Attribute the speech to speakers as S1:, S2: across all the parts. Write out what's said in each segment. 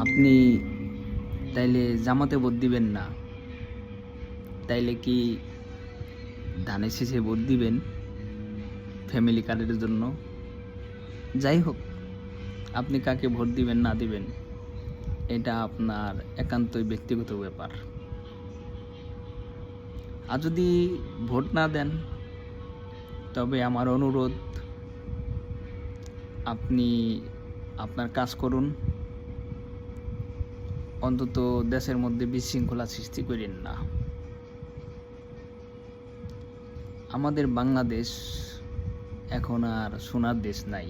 S1: আপনি তাইলে জামাতে ভোট দিবেন না, তাইলে কি ধানের শীষে ভোট দিবেন ফ্যামিলি কার্ডের জন্য? যাই হোক, আপনি কাকে ভোট দিবেন না দিবেন এটা আপনার একান্তই ব্যক্তিগত ব্যাপার। আর যদি ভোট না দেন, তবে আমার অনুরোধ, আপনি আপনার কাজ করুন, অন্তত দেশের মধ্যে বিশৃঙ্খলা সৃষ্টি করেন না। আমাদের বাংলাদেশ এখন আর সোনার দেশ নাই,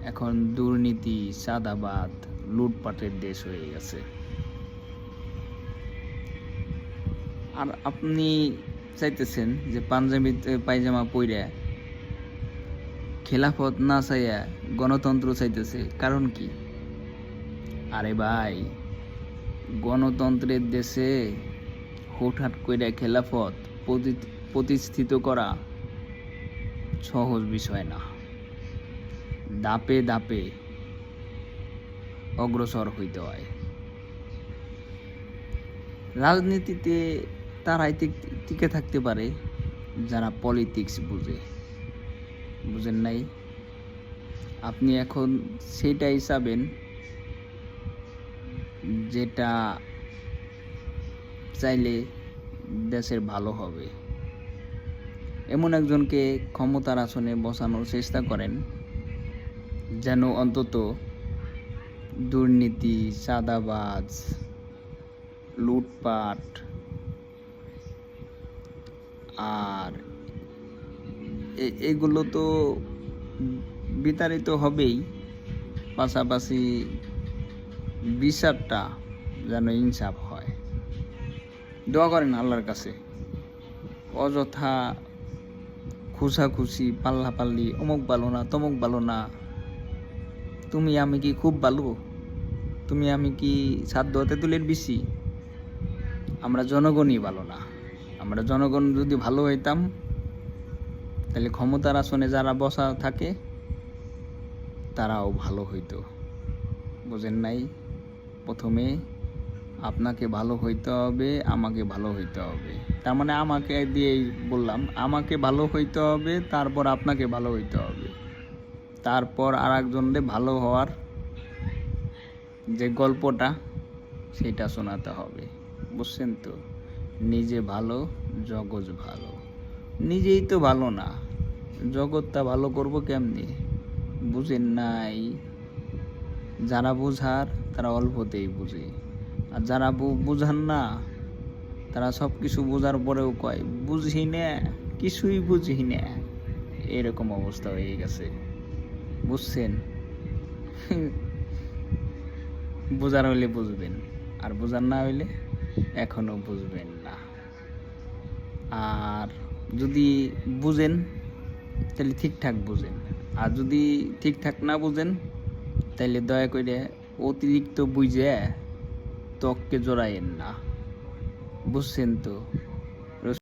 S1: এখন দুর্নীতি, চাঁদাবাদ, লুটপাটের দেশ হয়ে গেছে। আর আপনি চাইতেছেন যে পাঞ্জাবিতে পায়জামা পইরা খেলাফত না চাইয়া গণতন্ত্র চাইতেছে, কারণ কি? আরে ভাই, গণতন্ত্রের দেশে হুটহাট কইরা খেলাফত প্রতিষ্ঠিত করা সহজ বিষয় না। ধাপে ধাপে অগ্রসর হইতে হয়। রাজনীতিতে তারাই টিকে থাকতে পারে যারা পলিটিক্স বুঝেন নাই? আপনি এখন সেটাই চাবেন যেটা চাইলে দেশের ভালো হবে। এমন একজনকে ক্ষমতার আসনে বসানোর চেষ্টা করেন যেন অন্তত দুর্নীতি, চাঁদাবাজ, লুটপাট আর এগুলো তো বিতাড়িত হবেই, পাশাপাশি বিচারটা যেন ইনসাফ হয়। দোয়া করেন আল্লাহর কাছে। অযথা খুশাখুশি, পাল্লাপাল্লি, অমুক ভালো না, তমুক ভালো না। তুমি আমি কি খুব ভালো? তুমি আমি কি সাধ্য হতে তুলের বেশি? আমরা জনগণই ভালো না। আমরা জনগণ যদি ভালো হইতাম, তাহলে ক্ষমতার আসনে যারা বসা থাকে তারাও ভালো হইতো। বুঝেন নাই? প্রথমে আপনাকে ভালো হইতে হবে, আমাকে ভালো হইতে হবে। তার মানে আমাকে দিয়েই বললাম, আমাকে ভালো হইতে হবে, তারপর আপনাকে ভালো হইতে হবে, তারপর আর একজনকে ভালো হওয়ার যে গল্পটা সেটা শোনাতে হবে। বুঝছেন তো? নিজে ভালো, জগৎ ভালো। নিজেই তো ভালো না, জগৎটা ভালো করব কেমনি? বুঝেন নাই? যারা বোঝার তারা অল্পতেই বুঝে, আর যারা বুঝান না তারা সব কিছু বোঝার পরেও কয় বুঝি না, কিছুই বুঝি না। এরকম অবস্থা হয়ে গেছে। বুঝছেন? বোঝার হইলে বুঝবেন, আর বোঝার না হইলে এখনো বুঝবেন না। আর যদি বুঝেন তাহলে ঠিকঠাক বুঝেন, আর যদি ঠিকঠাক না বুঝেন তাইলে দয়া করে অতিরিক্ত বুঝে ত্বককে জড়াইয়েন না। বুঝছেন তো?